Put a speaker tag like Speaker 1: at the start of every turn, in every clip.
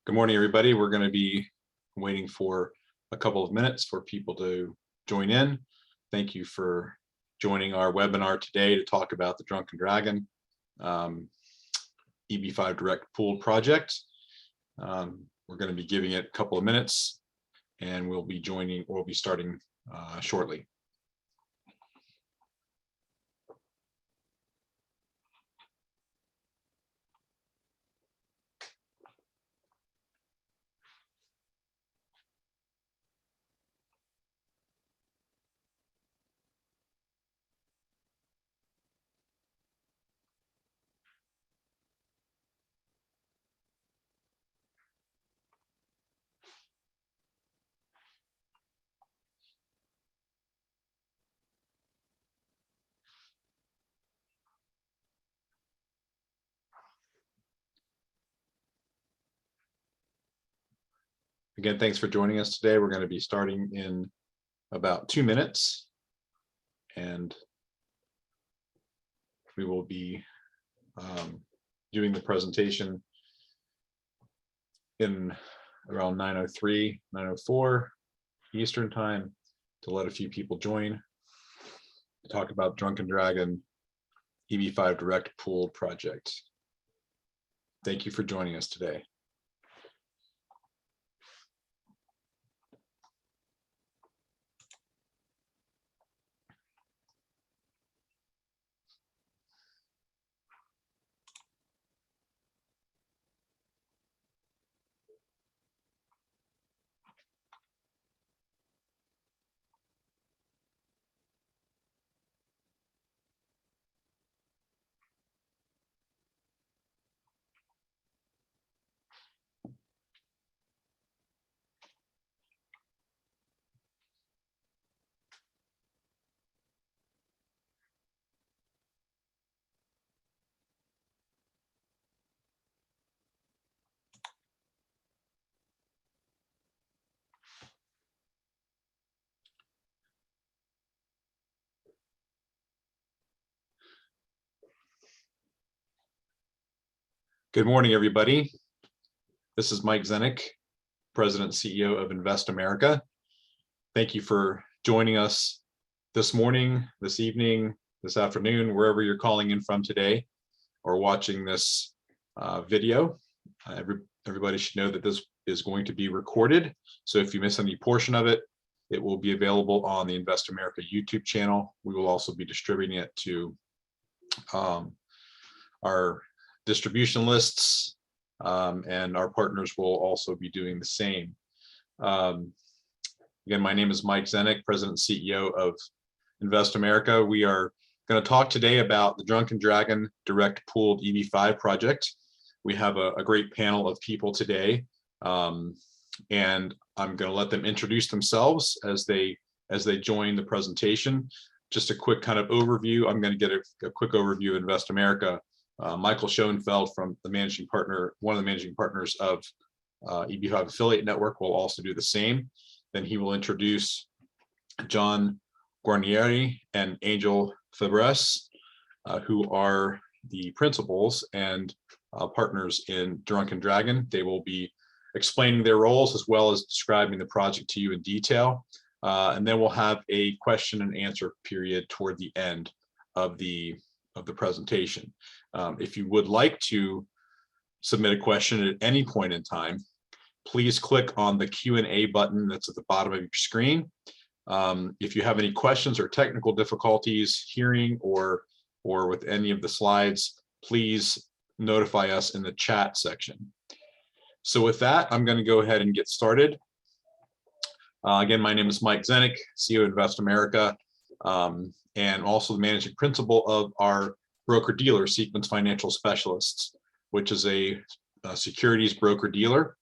Speaker 1: Good morning, everybody. We're going to be waiting for a couple of minutes for people to join in. Thank you for joining our webinar today to talk about the Drunken Dragon EB-5 direct pooled project. We're going to be giving it a couple of minutes, and we'll be starting shortly. Again, thanks for joining us today. We're going to be starting in about 2 minutes, and we will be doing the presentation in around 9:03, 9:04 Eastern time to let a few people join to talk about Drunken Dragon EB-5 direct pooled project. Thank you for joining us today. Good morning, everybody. This is Mike Zenik, President and CEO of InvestAmerica. Thank you for joining us this morning, this evening, this afternoon, wherever you're calling in from today or watching this video. Everybody should know that this is going to be recorded. So if you miss any portion of it, it will be available on the InvestAmerica YouTube channel. We will also be distributing it to our distribution lists, and our partners will also be doing the same. Again, my name is Mike Zenik, President and CEO of InvestAmerica. We are going to talk today about the Drunken Dragon direct pooled EB-5 project. We have a great panel of people today, and I'm going to let them introduce themselves as they join the presentation. Just a quick kind of overview. I'm going to get a quick overview of InvestAmerica. Michael Schoenfeld, from the managing partner, one of the managing partners of EB-5 Affiliate Network, will also do the same. Then he will introduce John Guarnieri and Angel Febres, who are the principals and partners in Drunken Dragon. They will be explaining their roles as well as describing the project to you in detail. And then we'll have a question and answer period toward the end of the presentation. If you would like to submit a question at any point in time, please click on the Q&A button that's at the bottom of your screen. If you have any questions or technical difficulties hearing or with any of the slides, please notify us in the chat section. So with that, I'm going to go ahead and get started. Again, my name is Mike Zenik, CEO of InvestAmerica, and also the managing principal of our broker-dealer, Sequence Financial Specialists, which is a securities broker-dealer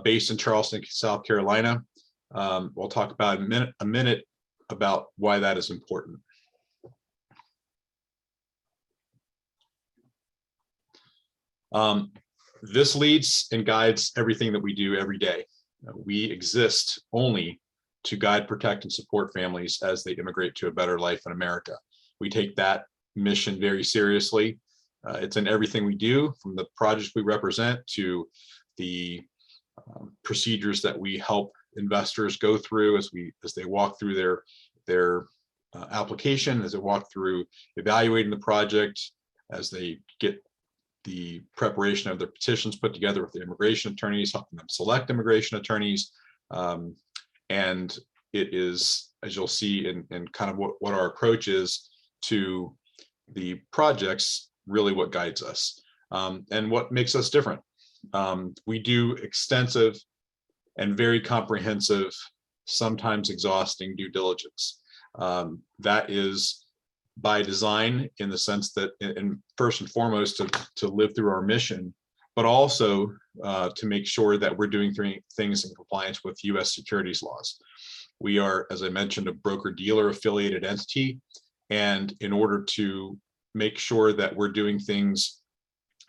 Speaker 1: based in Charleston, South Carolina. We'll talk about a minute about why that is important. This leads and guides everything that we do every day. We exist only to guide, protect, and support families as they immigrate to a better life in America. We take that mission very seriously. It's in everything we do, from the projects we represent to the procedures that we help investors go through as they walk through their application, as they walk through evaluating the project, as they get the preparation of their petitions put together with the immigration attorneys, helping them select immigration attorneys. And it is, as you'll see in kind of what our approach is to the projects, really what guides us and what makes us different. We do extensive and very comprehensive, sometimes exhausting due diligence. That is by design, in the sense that, and first and foremost, to live through our mission, but also to make sure that we're doing things in compliance with U.S. securities laws. We are, as I mentioned, a broker-dealer affiliated entity, and in order to make sure that we're doing things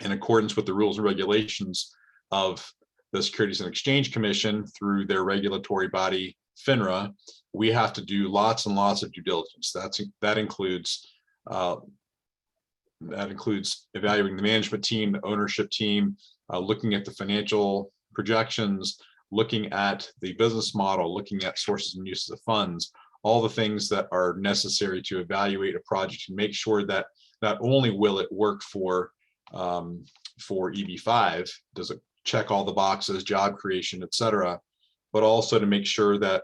Speaker 1: in accordance with the rules and regulations of the Securities and Exchange Commission through their regulatory body, FINRA, we have to do lots and lots of due diligence. That includes evaluating the management team, the ownership team, looking at the financial projections, looking at the business model, looking at sources and uses of funds, all the things that are necessary to evaluate a project and make sure that not only will it work for EB-5, does it check all the boxes, job creation, et cetera, but also to make sure that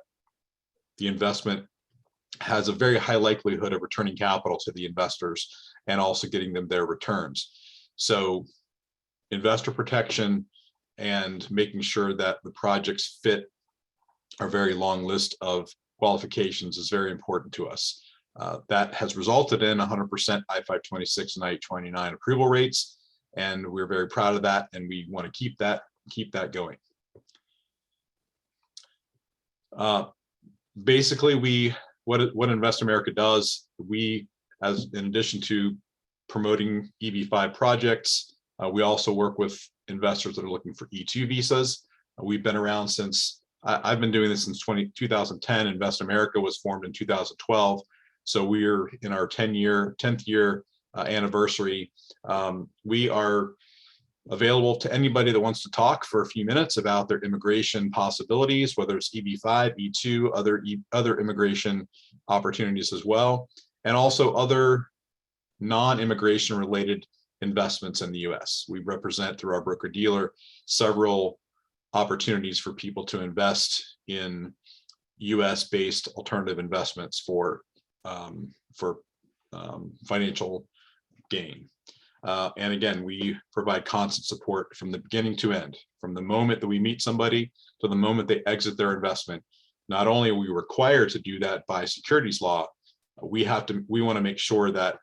Speaker 1: the investment has a very high likelihood of returning capital to the investors and also getting them their returns. So investor protection and making sure that the projects fit our very long list of qualifications is very important to us. That has resulted in 100% I-526 and I-829 approval rates, and we're very proud of that, and we want to keep that going. Basically, what InvestAmerica does, in addition to promoting EB-5 projects, we also work with investors that are looking for E2 visas. We've been around since, I've been doing this since 2010. InvestAmerica was formed in 2012. So we're in our 10th year anniversary. We are available to anybody that wants to talk for a few minutes about their immigration possibilities, whether it's EB-5, E2, other immigration opportunities as well, and also other non-immigration related investments in the US. We represent, through our broker-dealer, several opportunities for people to invest in US-based alternative investments for financial gain. And again, we provide constant support from the beginning to end, from the moment that we meet somebody to the moment they exit their investment. Not only are we required to do that by securities law, we want to make sure that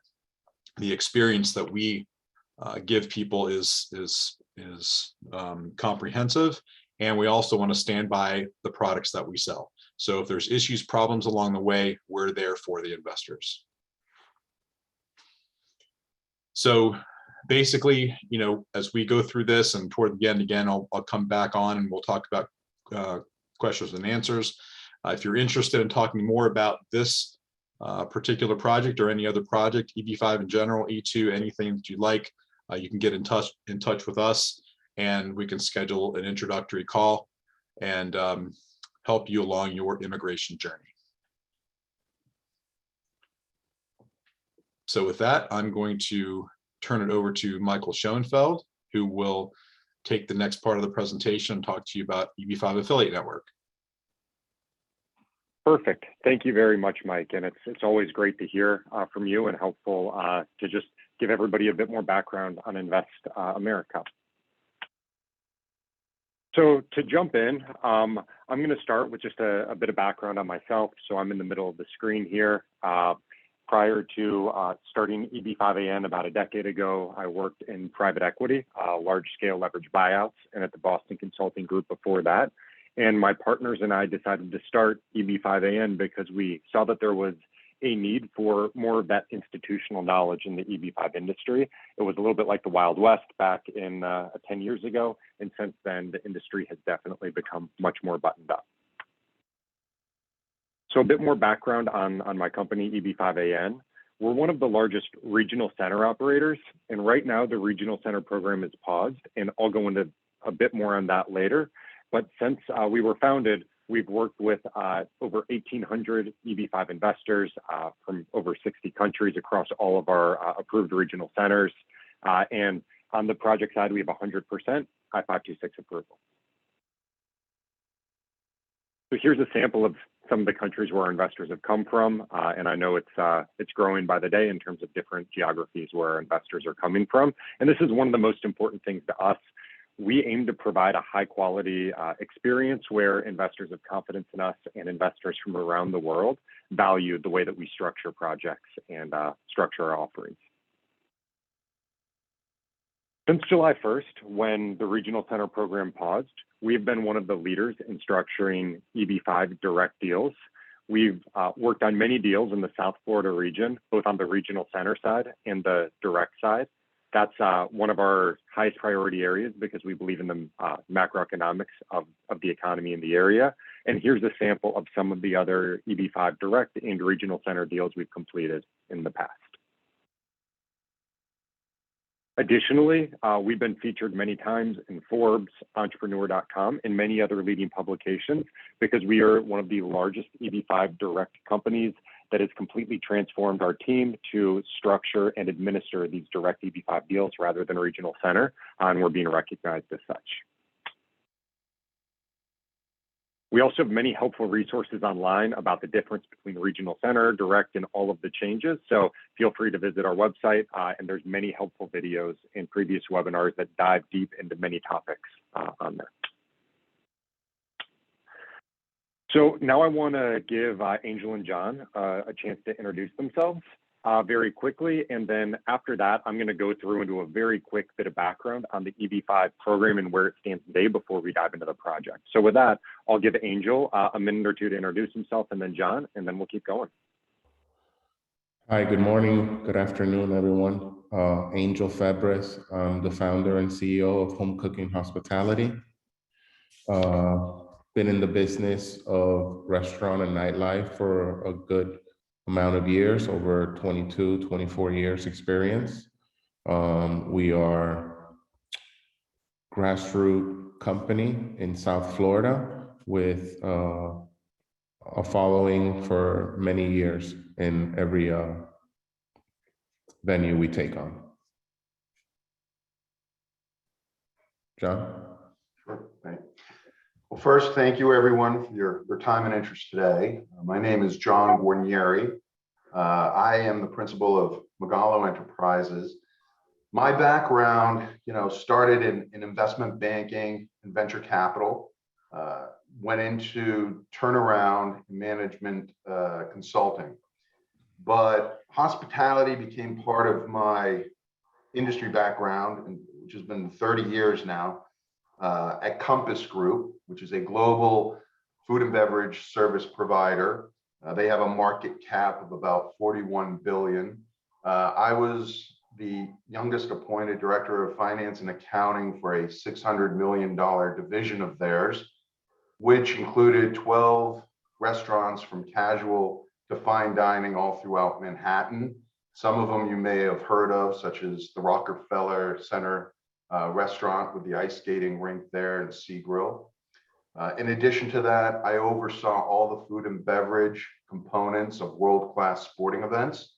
Speaker 1: the experience that we give people is comprehensive, and we also want to stand by the products that we sell. So if there's issues, problems along the way, we're there for the investors. So basically, as we go through this and toward the end, again, I'll come back on and we'll talk about questions and answers. If you're interested in talking more about this particular project or any other project, EB-5 in general, E2, anything that you'd like, you can get in touch with us, and we can schedule an introductory call and help you along your immigration journey. So with that, I'm going to turn it over to Michael Schoenfeld, who will take the next part of the presentation and talk to you about EB-5 Affiliate Network.
Speaker 2: Perfect. Thank you very much, Mike. And it's always great to hear from you, and helpful to just give everybody a bit more background on InvestAmerica. So to jump in, I'm going to start with just a bit of background on myself. So I'm in the middle of the screen here. Prior to starting EB-5AN about a decade ago, I worked in private equity, large-scale leverage buyouts, and at the Boston Consulting Group before that. And my partners and I decided to start EB-5AN because we saw that there was a need for more of that institutional knowledge in the EB-5 industry. It was a little bit like the Wild West back in 10 years ago, and since then, the industry has definitely become much more buttoned up. So a bit more background on my company, EB-5AN. We're one of the largest regional center operators, and right now the regional center program is paused, and I'll go into a bit more on that later. But since we were founded, we've worked with over 1,800 EB-5 investors from over 60 countries across all of our approved regional centers. And on the project side, we have 100% I-526 approval. So here's a sample of some of the countries where our investors have come from, and I know it's growing by the day in terms of different geographies where our investors are coming from. And this is one of the most important things to us. We aim to provide a high quality experience where investors have confidence in us, and investors from around the world value the way that we structure projects and structure our offerings. Since July 1st, when the regional center program paused, we've been one of the leaders in structuring EB-5 direct deals. We've worked on many deals in the South Florida region, both on the regional center side and the direct side. That's one of our highest priority areas because we believe in the macroeconomics of the economy in the area. And here's a sample of some of the other EB-5 direct and regional center deals we've completed in the past. Additionally, we've been featured many times in Forbes, Entrepreneur.com, and many other leading publications because we are one of the largest EB-5 direct companies that has completely transformed our team to structure and administer these direct EB-5 deals rather than regional center, and we're being recognized as such. We also have many helpful resources online about the difference between regional center, direct, and all of the changes. So feel free to visit our website, and there's many helpful videos and previous webinars that dive deep into many topics on there. So now I want to give Angel and John a chance to introduce themselves very quickly. And then after that, I'm going to go through and do a very quick bit of background on the EB-5 program and where it stands today before we dive into the project. So with that, I'll give Angel a minute or two to introduce himself, and then John, and then we'll keep going.
Speaker 3: Hi, good morning, good afternoon, everyone. Angel Febres, I'm the founder and CEO of Homecookin Hospitality. Been in the business of restaurant and nightlife for a good amount of years, over 22, 24 years experience. We are a grassroots company in South Florida with a following for many years in every venue we take on. John?
Speaker 4: Sure, thanks. Well, first, thank you everyone for your time and interest today. My name is John Guarnieri. I am the principal of Magallo Enterprises. My background, started in investment banking and venture capital, went into turnaround management consulting. But hospitality became part of my industry background, which has been 30 years now, at Compass Group, which is a global food and beverage service provider. They have a market cap of about 41 billion. I was the youngest appointed director of finance and accounting for a $600 million division of theirs, which included 12 restaurants from casual to fine dining all throughout Manhattan. Some of them you may have heard of, such as the Rockefeller Center restaurant with the ice skating rink there and Sea Grill. In addition to that, I oversaw all the food and beverage components of world-class sporting events.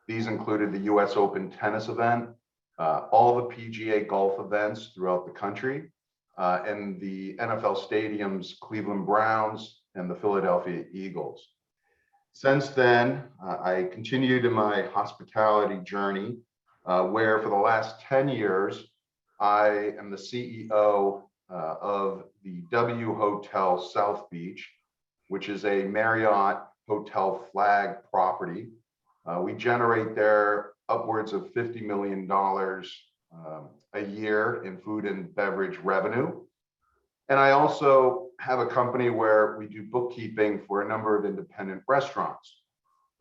Speaker 4: These included the US Open tennis event, all the PGA golf events throughout the country, and the NFL stadiums, Cleveland Browns and the Philadelphia Eagles. Since then, I continued in my hospitality journey, where for the last 10 years, I am the CEO of the W Hotel South Beach, which is a Marriott hotel flag property. We generate there upwards of $50 million a year in food and beverage revenue. And I also have a company where we do bookkeeping for a number of independent restaurants.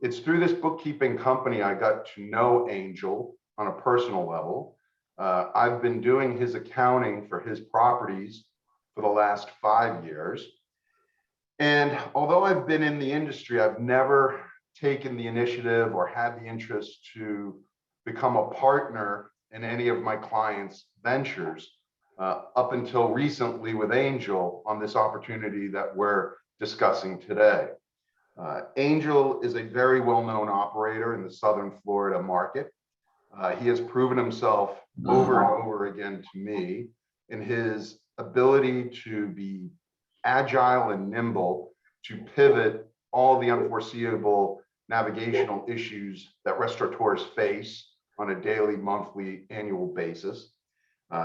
Speaker 4: It's through this bookkeeping company I got to know Angel on a personal level. I've been doing his accounting for his properties for the last 5 years. And although I've been in the industry, I've never taken the initiative or had the interest to become a partner in any of my clients' ventures. up until recently with Angel on this opportunity that we're discussing today. Angel is a very well-known operator in the Southern Florida market. He has proven himself over and over again to me in his ability to be agile and nimble to pivot all the unforeseeable navigational issues that restaurateurs face on a daily, monthly, annual basis,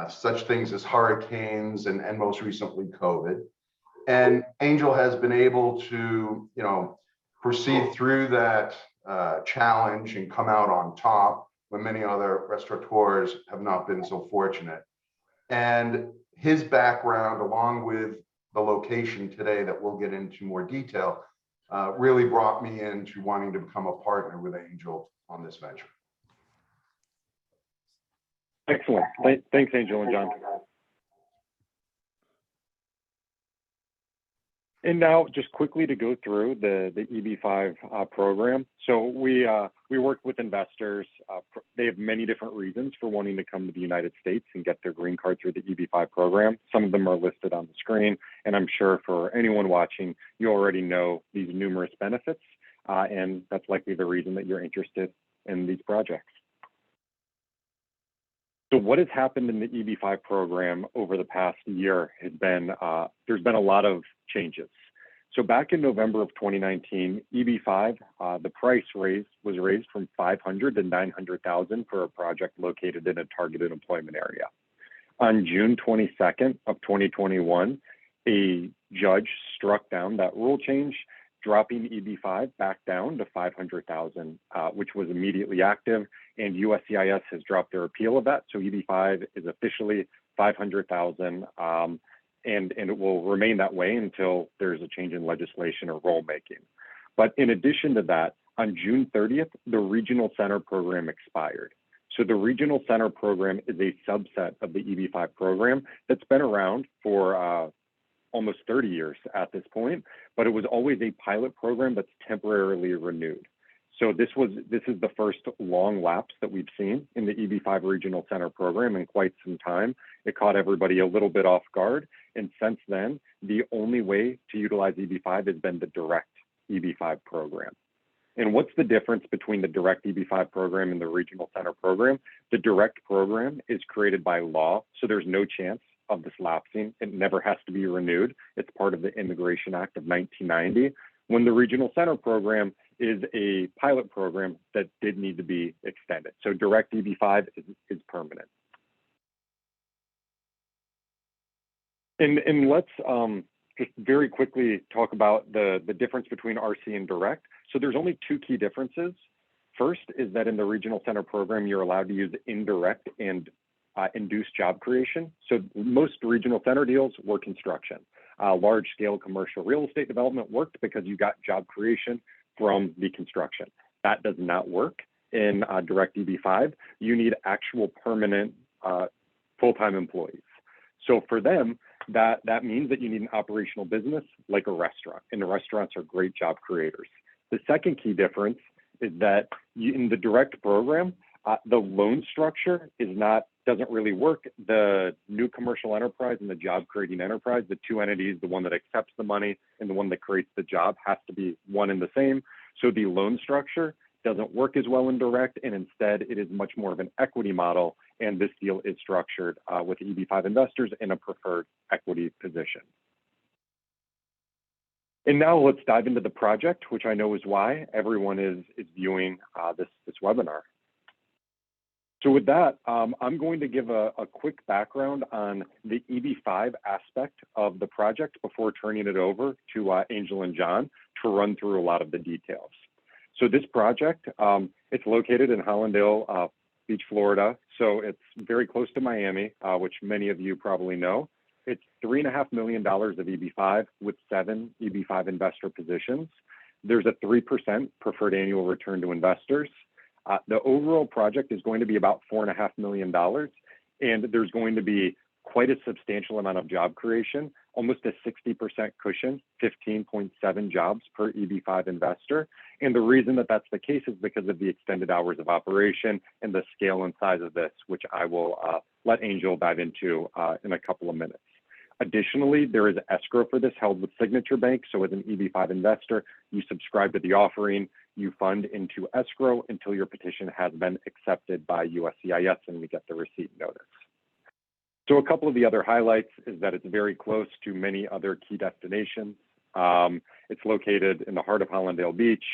Speaker 4: such things as hurricanes and most recently COVID. And Angel has been able to, proceed through that challenge and come out on top when many other restaurateurs have not been so fortunate. And his background, along with the location today that we'll get into more detail, really brought me into wanting to become a partner with Angel on this venture.
Speaker 2: Excellent. Thanks, Angel and John. And now, just quickly to go through the EB-5 program. So we work with investors. They have many different reasons for wanting to come to the United States and get their green card through the EB-5 program. Some of them are listed on the screen, and I'm sure for anyone watching, you already know these numerous benefits, and that's likely the reason that you're interested in these projects. So what has happened in the EB-5 program over the past year has been, there's been a lot of changes. So back in November of 2019, EB-5, the price was raised from $500,000 to $900,000 for a project located in a targeted employment area. On June 22nd of 2021, a judge struck down that rule change, dropping EB-5 back down to $500,000, which was immediately active, and USCIS has dropped their appeal of that. So EB-5 is officially $500,000, and it will remain that way until there's a change in legislation or rulemaking. But in addition to that, on June 30th, the Regional Center program expired. So the Regional Center program is a subset of the EB-5 program that's been around for almost 30 years at this point, but it was always a pilot program that's temporarily renewed. So this is the first long lapse that we've seen in the EB-5 Regional Center program in quite some time. It caught everybody a little bit off guard, and since then, the only way to utilize EB-5 has been the direct EB-5 program. And what's the difference between the direct EB-5 program and the Regional Center program? The direct program is created by law, so there's no chance of this lapsing. It never has to be renewed. It's part of the Immigration Act of 1990. When the Regional Center program is a pilot program that did need to be extended. So direct EB-5 is permanent. And let's just very quickly talk about the difference between RC and direct. So there's only two key differences. First is that in the Regional Center program, you're allowed to use indirect and induced job creation. So most Regional Center deals were construction. Large scale commercial real estate development worked because you got job creation from the construction. That does not work in direct EB-5. You need actual permanent full-time employees. So for them, that means that you need an operational business like a restaurant, and the restaurants are great job creators. The second key difference is that in the direct program, the loan structure doesn't really work. The new commercial enterprise and the job creating enterprise, the two entities, the one that accepts the money and the one that creates the job, has to be one and the same. So the loan structure doesn't work as well in direct, and instead it is much more of an equity model. And this deal is structured with EB-5 investors in a preferred equity position. And now let's dive into the project, which I know is why everyone is viewing this webinar. So with that, I'm going to give a quick background on the EB-5 aspect of the project before turning it over to Angel and John to run through a lot of the details. So this project, it's located in Hallandale Beach, Florida. So it's very close to Miami, which many of you probably know. It's $3.5 million of EB-5 with 7 EB-5 investor positions. There's a 3% preferred annual return to investors. The overall project is going to be about $4.5 million, and there's going to be quite a substantial amount of job creation, almost a 60% cushion, 15.7 jobs per EB-5 investor. And the reason that that's the case is because of the extended hours of operation and the scale and size of this, which I will let Angel dive into in a couple of minutes. Additionally, there is escrow for this held with Signature Bank. So as an EB-5 investor, you subscribe to the offering, you fund into escrow until your petition has been accepted by USCIS and we get the receipt notice. So a couple of the other highlights is that it's very close to many other key destinations. It's located in the heart of Hallandale Beach,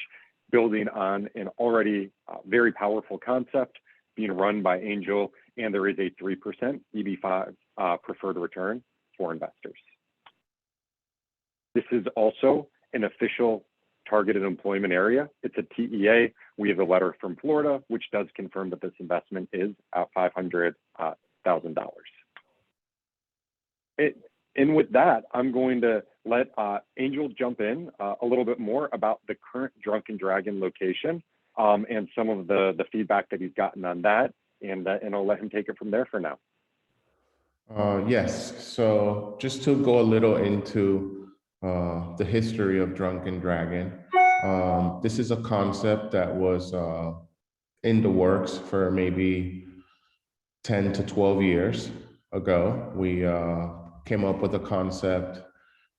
Speaker 2: building on an already very powerful concept being run by Angel, and there is a 3% EB-5 preferred return for investors. This is also an official targeted employment area. It's a TEA. We have a letter from Florida, which does confirm that this investment is at $500,000. And with that, I'm going to let Angel jump in a little bit more about the current Drunken Dragon location and some of the feedback that he's gotten on that. And I'll let him take it from there for now.
Speaker 3: Yes, so just to go a little into the history of Drunken Dragon, this is a concept that was in the works for maybe 10 to 12 years ago. We came up with a concept.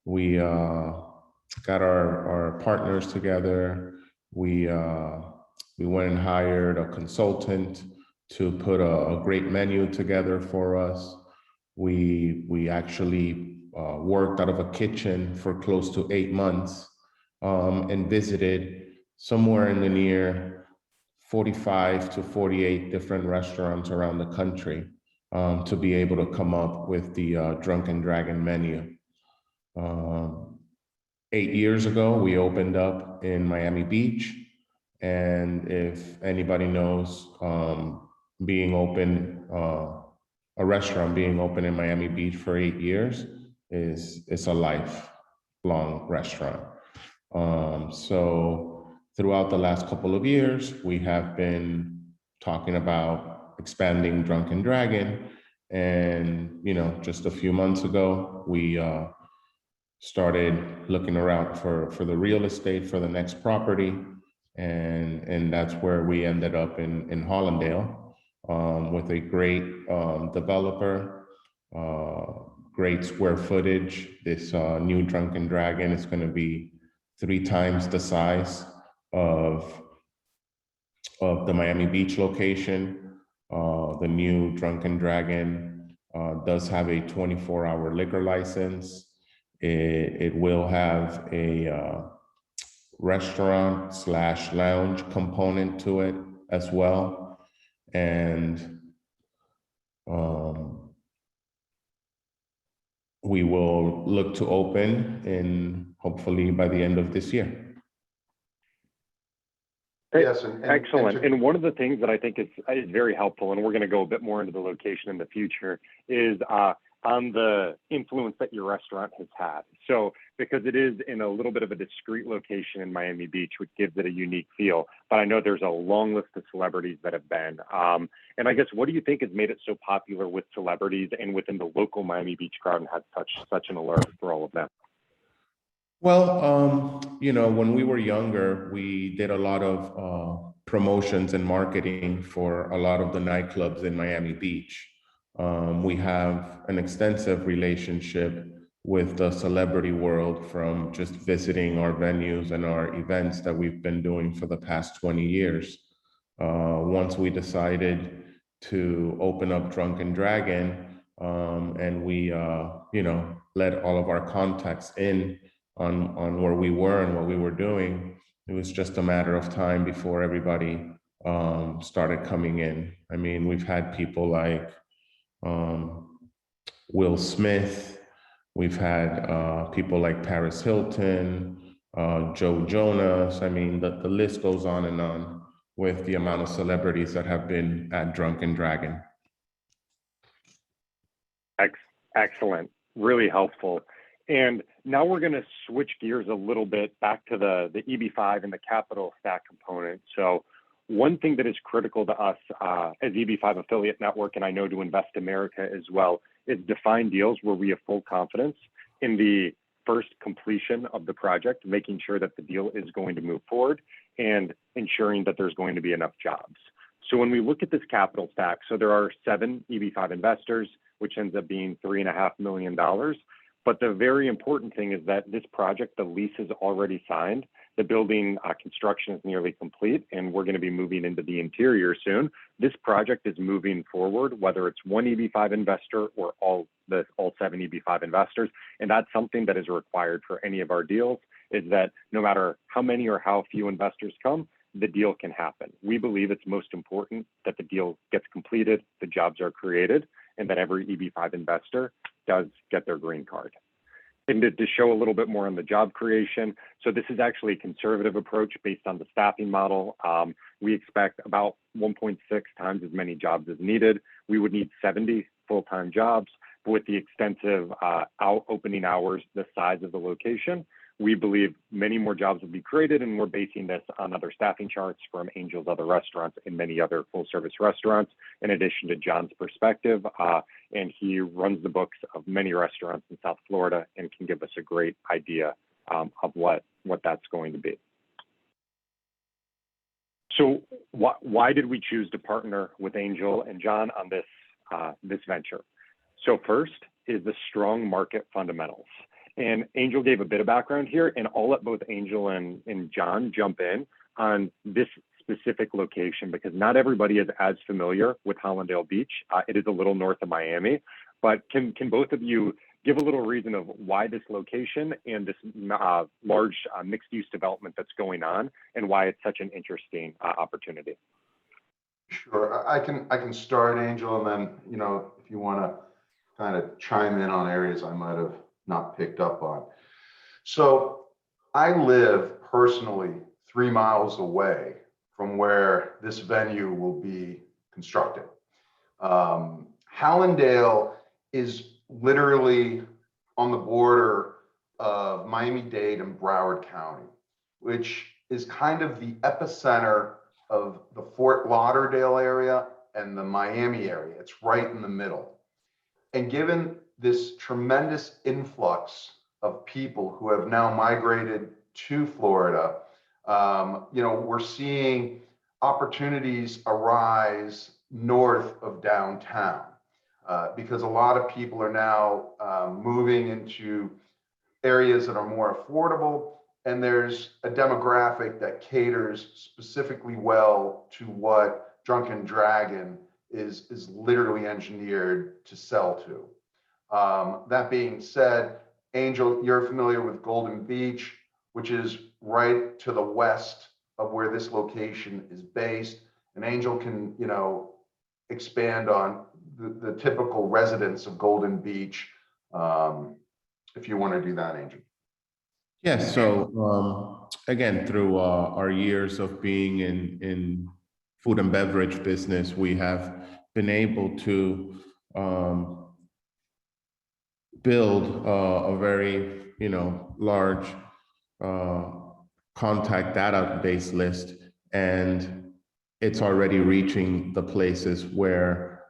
Speaker 3: We got our partners together. We went and hired a consultant to put a great menu together for us. We actually worked out of a kitchen for close to 8 months and visited somewhere in the near 45 to 48 different restaurants around the country to be able to come up with the Drunken Dragon menu. 8 years ago, we opened up in Miami Beach. And if anybody knows, being open, a restaurant being open in Miami Beach for 8 years is a lifelong restaurant. So throughout the last couple of years, we have been talking about expanding Drunken Dragon. And, just a few months ago, we started looking around for the real estate for the next property. And that's where we ended up in Hallandale with a great developer, great square footage. This new Drunken Dragon is going to be 3 times the size of the Miami Beach location. The new Drunken Dragon does have a 24-hour liquor license. It will have a restaurant/lounge component to it as well. And we will look to open hopefully by the end of this year.
Speaker 4: Yes,
Speaker 2: excellent. And one of the things that I think is very helpful, and we're going to go a bit more into the location in the future, is on the influence that your restaurant has had. So because it is in a little bit of a discreet location in Miami Beach, which gives it a unique feel, but I know there's a long list of celebrities that have been. And I guess, what do you think has made it so popular with celebrities and within the local Miami Beach crowd and had such an allure for all of them?
Speaker 3: Well, when we were younger, we did a lot of promotions and marketing for a lot of the nightclubs in Miami Beach. We have an extensive relationship with the celebrity world from just visiting our venues and our events that we've been doing for the past 20 years. Once we decided to open up Drunken Dragon, and we, let all of our contacts in on where we were and what we were doing, it was just a matter of time before everybody started coming in. I mean, we've had people like Will Smith. We've had people like Paris Hilton, Joe Jonas. I mean, the list goes on and on with the amount of celebrities that have been at Drunken Dragon.
Speaker 2: Excellent, really helpful. And now we're going to switch gears a little bit back to the EB-5 and the capital stack component. So one thing that is critical to us as EB-5 affiliate network, and I know to InvestAmerica as well, is define deals where we have full confidence in the first completion of the project, making sure that the deal is going to move forward and ensuring that there's going to be enough jobs. So when we look at this capital stack, so there are 7 EB-5 investors, which ends up being $3.5 million. But the very important thing is that this project, the lease is already signed. The building construction is nearly complete, and we're going to be moving into the interior soon. This project is moving forward, whether it's one EB-5 investor or all 7 EB-5 investors. And that's something that is required for any of our deals, is that no matter how many or how few investors come, the deal can happen. We believe it's most important that the deal gets completed, the jobs are created, and that every EB-5 investor does get their green card. And to show a little bit more on the job creation, so this is actually a conservative approach based on the staffing model. We expect about 1.6 times as many jobs as needed. We would need 70 full-time jobs, but with the extensive opening hours, the size of the location, we believe many more jobs will be created, and we're basing this on other staffing charts from Angel's other restaurants and many other full-service restaurants, in addition to John's perspective. And he runs the books of many restaurants in South Florida and can give us a great idea of what that's going to be. So why did we choose to partner with Angel and John on this venture? So first is the strong market fundamentals. And Angel gave a bit of background here, and I'll let both Angel and John jump in on this specific location because not everybody is as familiar with Hallandale Beach. It is a little north of Miami, but can both of you give a little reason of why this location and this large mixed-use development that's going on and why it's such an interesting opportunity?
Speaker 4: Sure, I can start, Angel, and then, if you want to kind of chime in on areas I might have not picked up on. So I live personally 3 miles away from where this venue will be constructed. Hallandale is literally on the border of Miami-Dade and Broward County, which is kind of the epicenter of the Fort Lauderdale area and the Miami area. It's right in the middle. And given this tremendous influx of people who have now migrated to Florida, we're seeing opportunities arise north of downtown because a lot of people are now moving into areas that are more affordable, and there's a demographic that caters specifically well to what Drunken Dragon is literally engineered to sell to. That being said, Angel, you're familiar with Golden Beach, which is right to the west of where this location is based. And Angel can, expand on the typical residents of Golden Beach, if you want to do that, Angel.
Speaker 3: Yes. So again, through our years of being in food and beverage business, we have been able to build a very, large contact database list, and it's already reaching the places where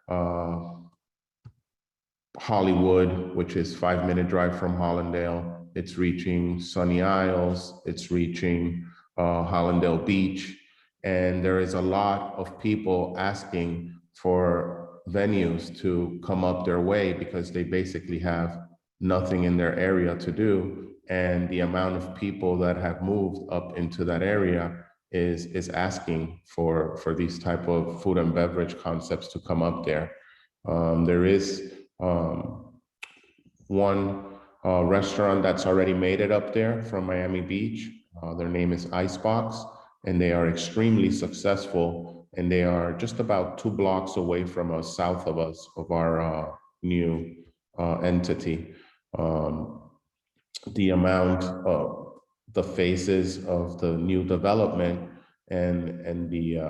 Speaker 3: Hollywood, which is 5-minute drive from Hallandale, it's reaching Sunny Isles, it's reaching Hallandale Beach, and there is a lot of people asking for venues to come up their way because they basically have nothing in their area to do. And the amount of people that have moved up into that area is asking for these type of food and beverage concepts to come up there. There is one restaurant that's already made it up there from Miami Beach. Their name is Icebox, and they are extremely successful. And they are just about 2 blocks away from us, south of us, of our new entity. The amount of the phases of the new development and the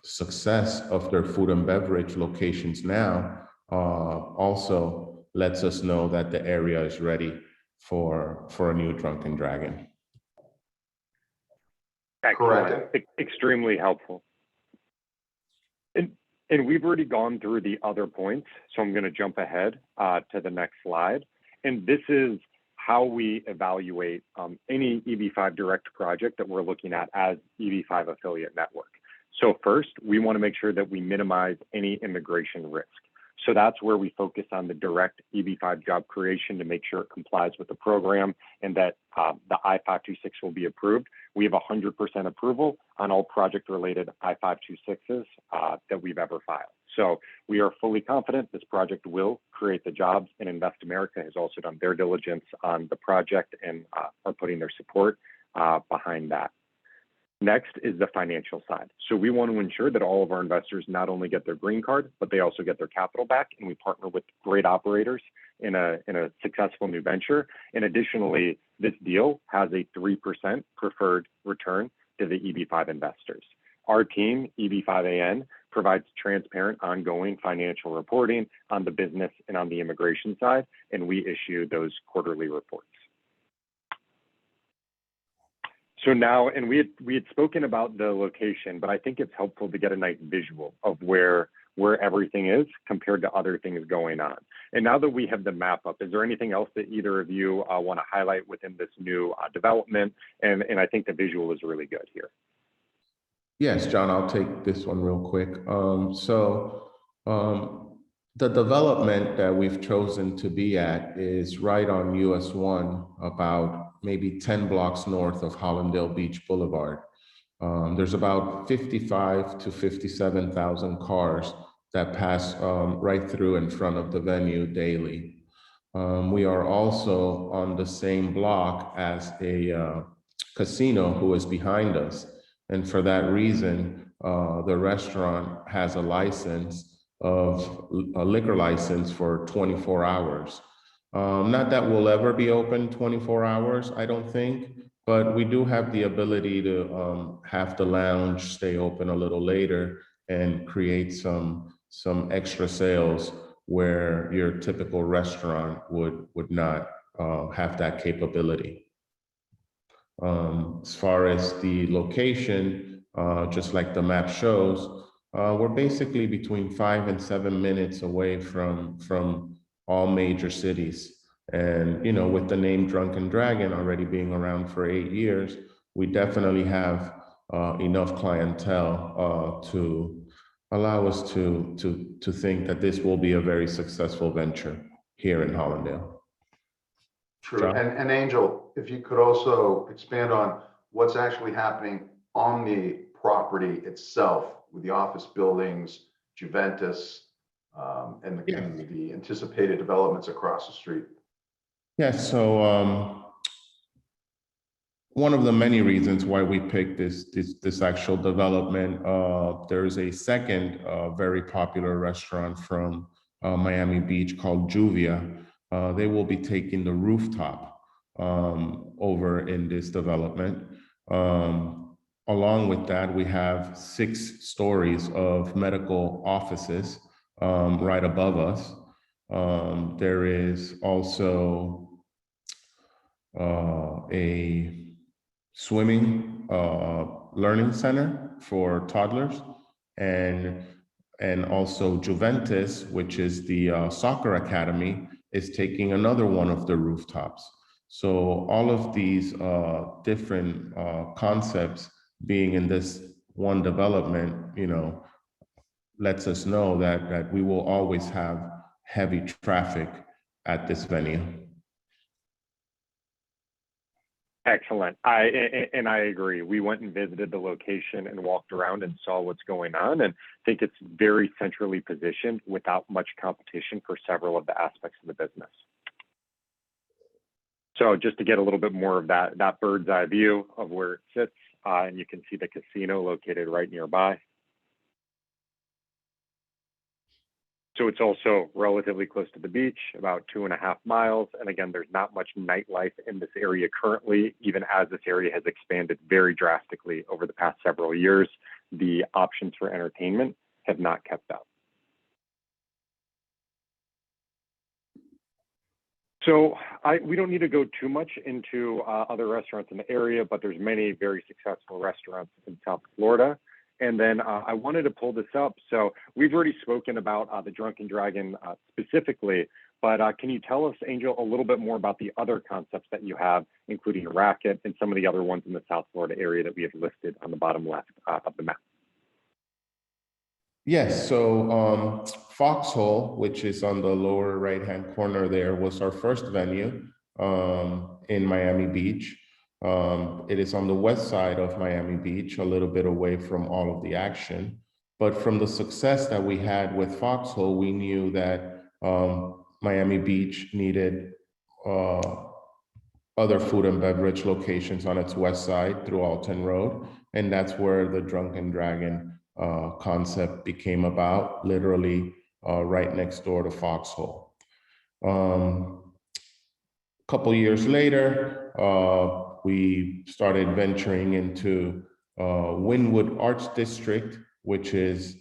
Speaker 3: success of their food and beverage locations now also lets us know that the area is ready for a new Drunken Dragon.
Speaker 2: Excellent. Extremely helpful. And we've already gone through the other points, so I'm going to jump ahead to the next slide. And this is how we evaluate any EB-5 direct project that we're looking at as EB-5 affiliate network. So first, we want to make sure that we minimize any immigration risk. So that's where we focus on the direct EB-5 job creation to make sure it complies with the program and that the I-526 will be approved. We have 100% approval on all project-related I-526s that we've ever filed. So we are fully confident this project will create the jobs, and InvestAmerica has also done their diligence on the project and are putting their support behind that. Next is the financial side. So we want to ensure that all of our investors not only get their green card, but they also get their capital back, and we partner with great operators in a successful new venture. And additionally, this deal has a 3% preferred return to the EB-5 investors. Our team, EB-5AN, provides transparent, ongoing financial reporting on the business and on the immigration side, and we issue those quarterly reports. So now, and we had spoken about the location, but I think it's helpful to get a nice visual of where everything is compared to other things going on. And now that we have the map up, is there anything else that either of you want to highlight within this new development? And I think the visual is really good here.
Speaker 3: Yes, John, I'll take this one real quick. The development that we've chosen to be at is right on US 1, about maybe 10 blocks north of Hallandale Beach Boulevard. There's about 55 to 57,000 cars that pass right through in front of the venue daily. We are also on the same block as a casino who is behind us. And for that reason, the restaurant has a liquor license for 24 hours. Not that we'll ever be open 24 hours, I don't think, but we do have the ability to have the lounge stay open a little later and create some extra sales where your typical restaurant would not have that capability. As far as the location, just like the map shows, we're basically between 5 and 7 minutes away from all major cities. And, you know, with the name Drunken Dragon already being around for 8 years, we definitely have enough clientele to allow us to think that this will be a very successful venture here in Hallandale.
Speaker 4: True. And Angel, if you could also expand on what's actually happening on the property itself with the office buildings, Juventus, and the anticipated developments across the street.
Speaker 3: Yes, so one of the many reasons why we picked this actual development, there's a second very popular restaurant from Miami Beach called Juvia. They will be taking the rooftop over in this development. Along with that, we have 6 stories of medical offices right above us. There is also a swimming learning center for toddlers, and also Juventus, which is the soccer academy, is taking another one of the rooftops. So all of these different concepts being in this one development, you know, lets us know that we will always have heavy traffic at this venue.
Speaker 2: Excellent. I agree. We went and visited the location and walked around and saw what's going on, and think it's very centrally positioned without much competition for several of the aspects of the business. So just to get a little bit more of that bird's eye view of where it sits, and you can see the casino located right nearby. So it's also relatively close to the beach, about 2.5 miles. And again, there's not much nightlife in this area currently, even as this area has expanded very drastically over the past several years. The options for entertainment have not kept up. So we don't need to go too much into other restaurants in the area, but there's many very successful restaurants in South Florida. And then I wanted to pull this up. So we've already spoken about the Drunken Dragon specifically, but can you tell us, Angel, a little bit more about the other concepts that you have, including Racket and some of the other ones in the South Florida area that we have listed on the bottom left of the map?
Speaker 3: Yes, so Foxhole, which is on the lower right-hand corner there, was our first venue in Miami Beach. It is on the west side of Miami Beach, a little bit away from all of the action. But from the success that we had with Foxhole, we knew that Miami Beach needed other food and beverage locations on its west side through Alton Road. And that's where the Drunken Dragon concept became about, literally right next door to Foxhole. A couple years later, we started venturing into Wynwood Arts District, which is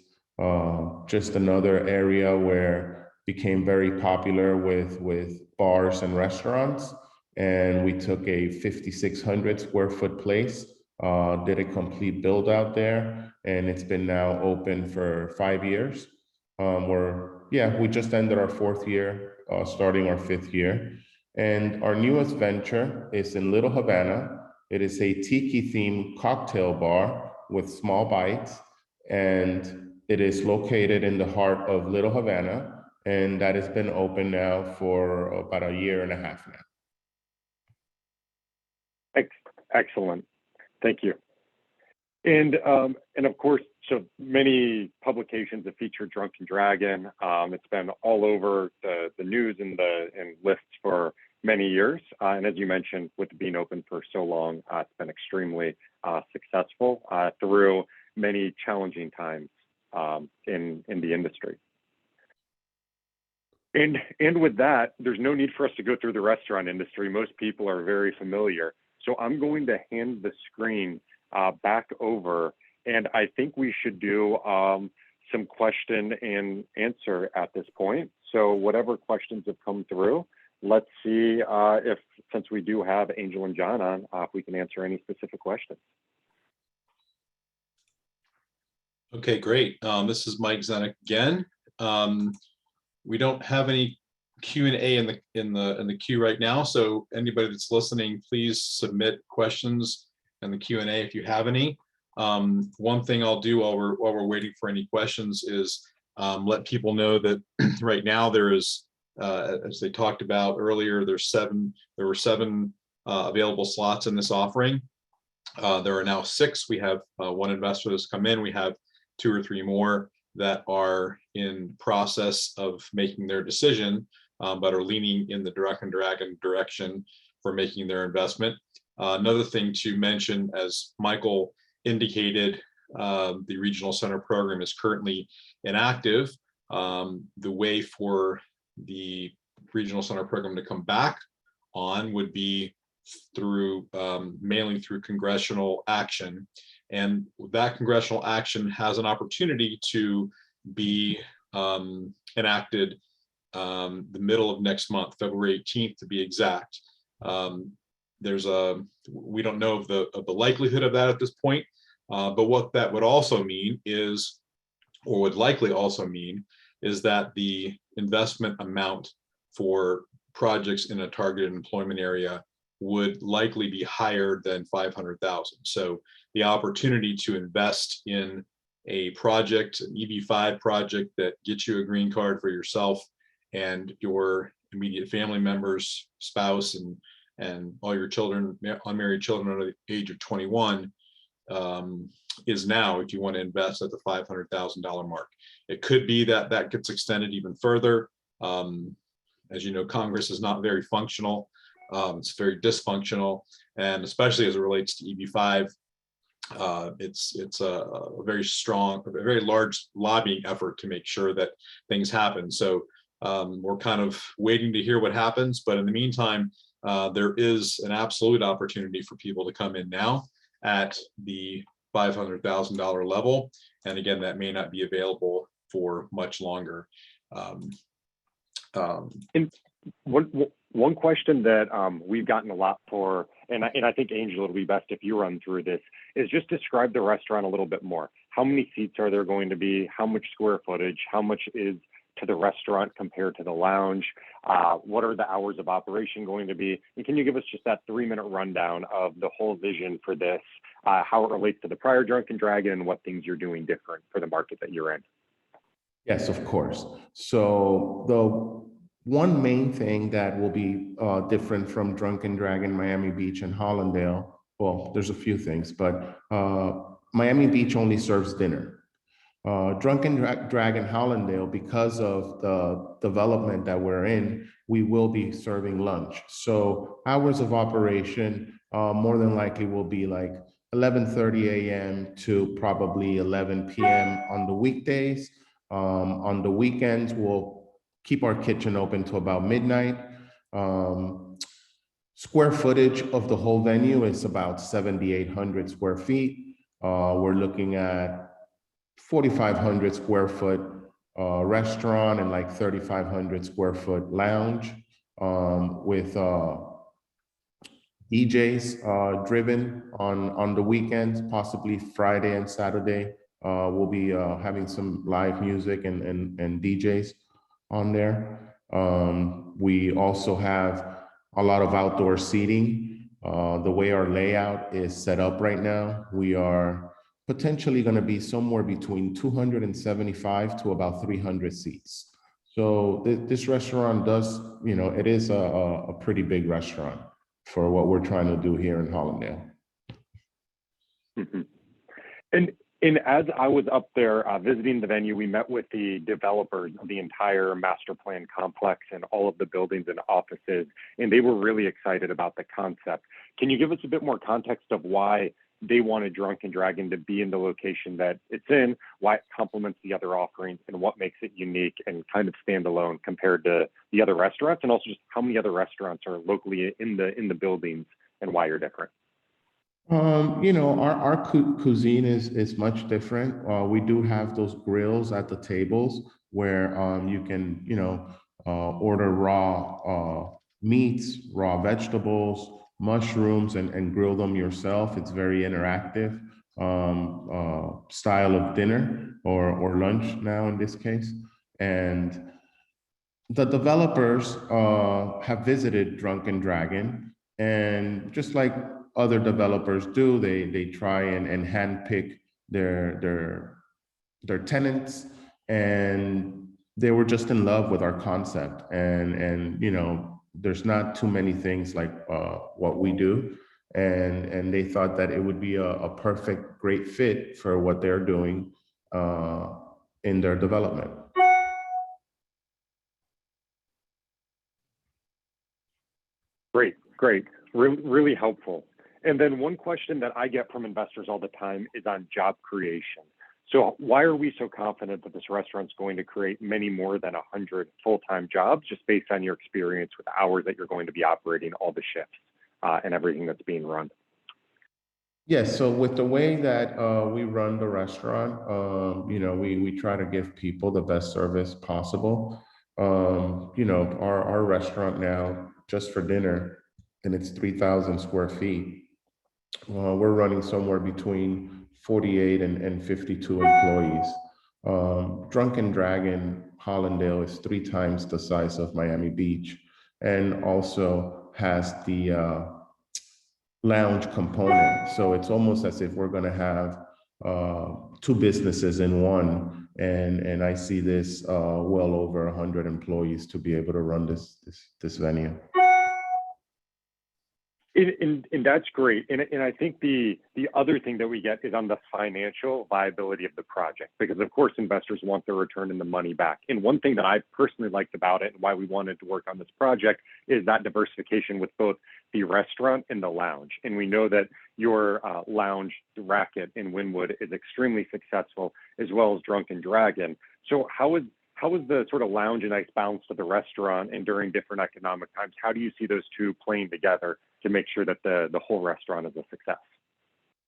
Speaker 3: just another area where became very popular with bars and restaurants. And we took a 5,600 square foot place, did a complete build out there, and it's been now open for 5 years. We just ended our 4th year, starting our 5th year. And our newest venture is in Little Havana. It is a tiki-themed cocktail bar with small bites, and it is located in the heart of Little Havana, and that has been open now for about 1.5 years now.
Speaker 2: Excellent. Thank you. And of course, so many publications have featured Drunken Dragon. It's been all over the news and lists for many years. And as you mentioned, with it being open for so long, it's been extremely successful through many challenging times in the industry. And with that, there's no need for us to go through the restaurant industry. Most people are very familiar. So I'm going to hand the screen back over, and I think we should do some question and answer at this point. So whatever questions have come through, let's see if, since we do have Angel and John on, if we can answer any specific questions.
Speaker 1: Okay, great. This is Mike Zenek again. We don't have any Q&A in the queue right now, so anybody that's listening, please submit questions in the Q&A if you have any. One thing I'll do while we're waiting for any questions is let people know that right now there is, as they talked about earlier, there were seven available slots in this offering. There are now 6. We have one investor that's come in. We have 2 or 3 more that are in process of making their decision, but are leaning in the Drunken Dragon direction for making their investment. Another thing to mention, as Michael indicated, the Regional Center program is currently inactive. The way for the Regional Center program to come back on would be through mainly through congressional action. And that congressional action has an opportunity to be enacted the middle of next month, February 18th to be exact. We don't know of the likelihood of that at this point, but what that would also mean is, or would likely also mean, is that the investment amount for projects in a targeted employment area would likely be higher than 500,000. So the opportunity to invest in a project, an EB-5 project that gets you a green card for yourself and your immediate family members, spouse, and all your children, unmarried children under the age of 21, is now, if you want to invest at the $500,000 mark. It could be that that gets extended even further. As you know, Congress is not very functional. It's very dysfunctional, and especially as it relates to EB-5, it's a very strong, a very large lobbying effort to make sure that things happen. So we're kind of waiting to hear what happens, but in the meantime, there is an absolute opportunity for people to come in now at the $500,000 level, and again, that may not be available for much longer.
Speaker 2: And one question that we've gotten a lot for, and I think Angel, it'll be best if you run through this, is just describe the restaurant a little bit more. how many seats are there going to be, how much square footage, how much is to the restaurant compared to the lounge, what are the hours of operation going to be, and can you give us just that 3-minute rundown of the whole vision for this, how it relates to the prior Drunken Dragon, and what things you're doing different for the market that you're in?
Speaker 3: Yes, of course. So the one main thing that will be different from Drunken Dragon, Miami Beach, and Hallandale, well, there's a few things, but Miami Beach only serves dinner. Drunken Dragon Hallandale, because of the development that we're in, we will be serving lunch. So hours of operation more than likely will be like 11:30 a.m. to probably 11 p.m. on the weekdays. On the weekends, we'll keep our kitchen open to about midnight. Square footage of the whole venue is about 7,800 square feet. We're looking at 4,500 square foot restaurant and like 3,500 square foot lounge with DJs driven on the weekends, possibly Friday and Saturday. We'll be having some live music and DJs on there. We also have a lot of outdoor seating. The way our layout is set up right now, we are potentially going to be somewhere between 275 to about 300 seats. So this restaurant does, it is a pretty big restaurant for what we're trying to do here in Hallandale.
Speaker 2: Mm-hmm. And as I was up there visiting the venue, we met with the developers of the entire master plan complex and all of the buildings and offices, and they were really excited about the concept. Can you give us a bit more context of why they wanted Drunken Dragon to be in the location that it's in, why it complements the other offerings, and what makes it unique and kind of standalone compared to the other restaurants, and also just how many other restaurants are locally in the buildings and why you're different?
Speaker 3: Our cuisine is much different. We do have those grills at the tables where you can, order raw meats, raw vegetables, mushrooms, and grill them yourself. It's very interactive style of dinner or lunch now in this case. And the developers have visited Drunken Dragon, and just like other developers do, they try and handpick their tenants, and they were just in love with our concept. And there's not too many things like what we do, and they thought that it would be a perfect, great fit for what they're doing in their development.
Speaker 2: Great, really helpful. And then one question that I get from investors all the time is on job creation. So why are we so confident that this restaurant's going to create many more than 100 full-time jobs, just based on your experience with the hours that you're going to be operating, all the shifts and everything that's being run?
Speaker 3: Yes, so with the way that we run the restaurant, we try to give people the best service possible. Our restaurant now, just for dinner, and it's 3,000 square feet. We're running somewhere between 48 and 52 employees. Drunken Dragon Hallandale is 3 times the size of Miami Beach, and also has the lounge component. So it's almost as if we're going to have 2 businesses in one. And I see this well over 100 employees to be able to run this venue.
Speaker 2: And that's great. And I think the other thing that we get is on the financial viability of the project, because of course investors want their return in the money back. And one thing that I personally liked about it and why we wanted to work on this project is that diversification with both the restaurant and the lounge. And we know that your lounge racket in Wynwood is extremely successful, as well as Drunken Dragon. So how is the sort of lounge a nice balance to the restaurant, and during different economic times, how do you see those two playing together to make sure that the whole restaurant is a success?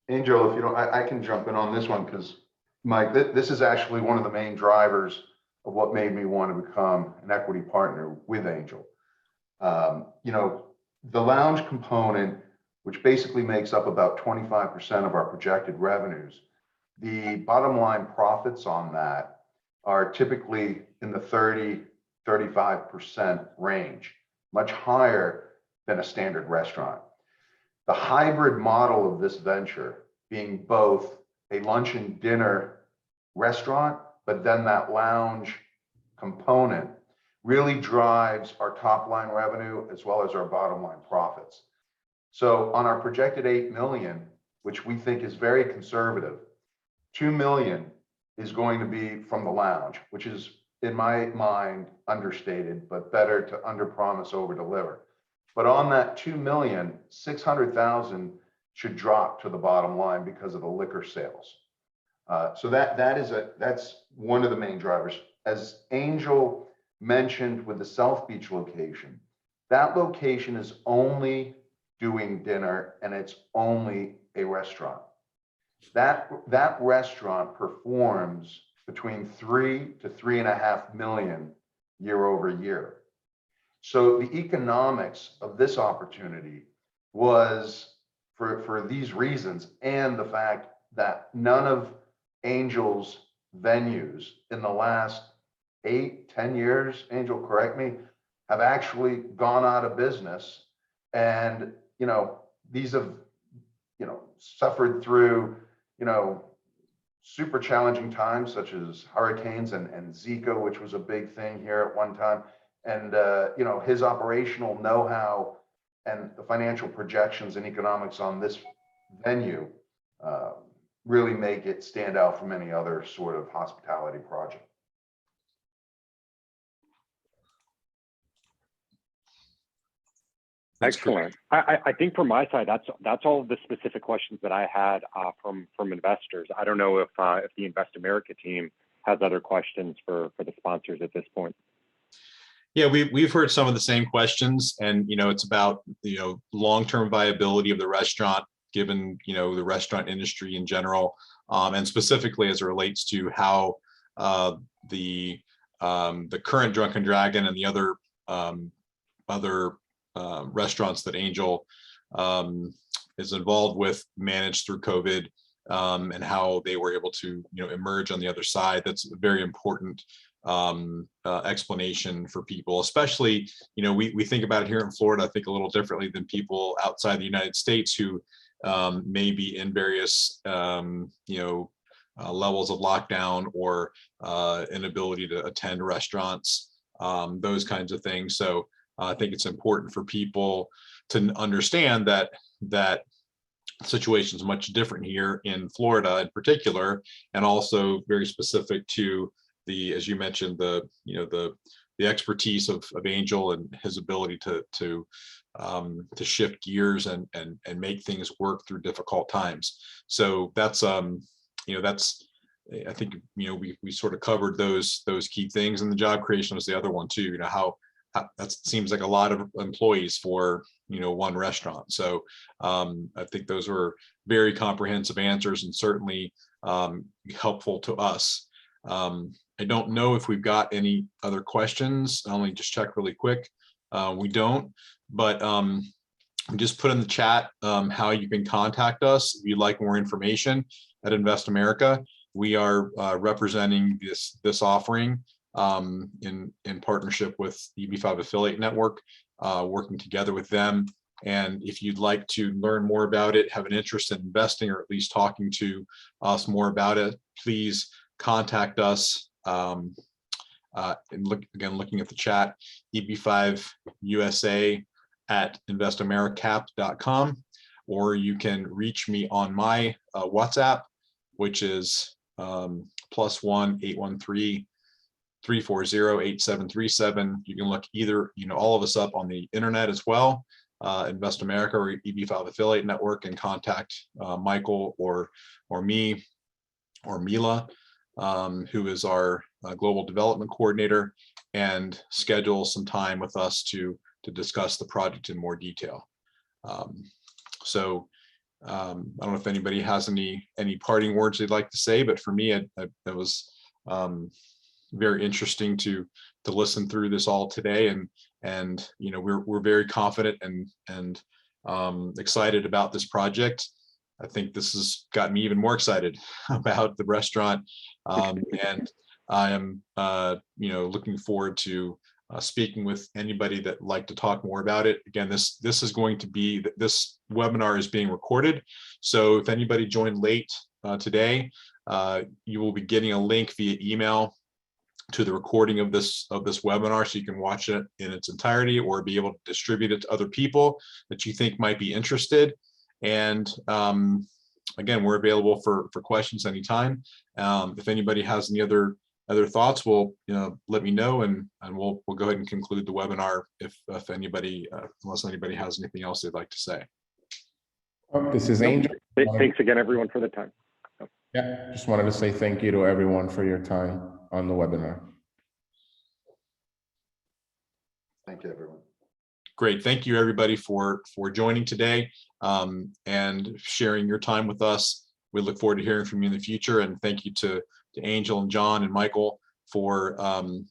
Speaker 4: Angel, if you don't, I can jump in on this one, because Mike, this is actually one of the main drivers of what made me want to become an equity partner with Angel. The lounge component, which basically makes up about 25% of our projected revenues, the bottom line profits on that are typically in the 30-35% range, much higher than a standard restaurant. The hybrid model of this venture being both a lunch and dinner restaurant, but then that lounge component really drives our top line revenue as well as our bottom line profits. So on our projected 8 million, which we think is very conservative, 2 million is going to be from the lounge, which is in my mind understated, but better to underpromise, overdeliver. But on that 2 million, 600,000 should drop to the bottom line because of the liquor sales. So that's one of the main drivers. As Angel mentioned with the South Beach location, that location is only doing dinner and it's only a restaurant. That restaurant performs between 3 to 3.5 million year over year. So the economics of this opportunity was for these reasons, and the fact that none of Angel's venues in the last 8-10 years, Angel, correct me, have actually gone out of business. And, these have, suffered through, super challenging times such as hurricanes and Zika, which was a big thing here at one time. And, his operational know-how and the financial projections and economics on this venue really make it stand out from any other sort of hospitality project.
Speaker 2: Excellent. I think from my side, that's all of the specific questions that I had from investors. I don't know if the InvestAmerica team has other questions for the sponsors at this point.
Speaker 1: Yeah, we've heard some of the same questions, and it's about long-term viability of the restaurant, given the restaurant industry in general, and specifically as it relates to how the current Drunken Dragon and the other restaurants that Angel is involved with managed through COVID, and how they were able to emerge on the other side. That's a very important explanation for people, especially we think about it here in Florida, I think a little differently than people outside the United States who may be in various levels of lockdown or inability to attend restaurants, those kinds of things. So I think it's important for people to understand that situation is much different here in Florida in particular, and also very specific to as you mentioned, the expertise of Angel and his ability to shift gears and make things work through difficult times. So that's I think we sort of covered those key things, and the job creation was the other one too. How that seems like a lot of employees for one restaurant. So I think those were very comprehensive answers and certainly helpful to us. I don't know if we've got any other questions. I'll only just check really quick. We don't, but just put in the chat how you can contact us if you'd like more information at InvestAmerica. We are representing this offering in partnership with EB-5 Affiliate Network, working together with them. And if you'd like to learn more about it, have an interest in investing, or at least talking to us more about it, please contact us. And looking at the chat, eb5usa@investamericap.com, or you can reach me on my WhatsApp, which is +1 813 340 8737. You can look either, all of us up on the internet as well, InvestAmerica or EB-5 Affiliate Network, and contact Michael or me or Mila, who is our global development coordinator, and schedule some time with us to discuss the project in more detail. I don't know if anybody has any parting words they'd like to say, but for me, it was very interesting to listen through this all today, and we're very confident and excited about this project. I think this has got me even more excited about the restaurant. And I am, looking forward to speaking with anybody that would like to talk more about it. Again, this webinar is being recorded. So if anybody joined late today, you will be getting a link via email to the recording of this webinar, so you can watch it in its entirety or be able to distribute it to other people that you think might be interested. And again, we're available for questions anytime. If anybody has any other thoughts, let me know, and we'll go ahead and conclude the webinar if anybody, unless anybody has anything else they'd like to say.
Speaker 3: This is Angel.
Speaker 2: Thanks again, everyone, for the time.
Speaker 3: Yeah, just wanted to say thank you to everyone for your time on the webinar.
Speaker 4: Thank you, everyone.
Speaker 1: Great. Thank you, everybody, for joining today and sharing your time with us. We look forward to hearing from you in the future. And thank you to Angel and John and Michael for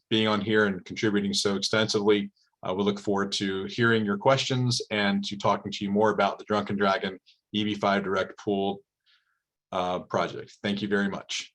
Speaker 1: being on here and contributing so extensively. We look forward to hearing your questions and to talking to you more about the Drunken Dragon EB-5 direct pool project. Thank you very much.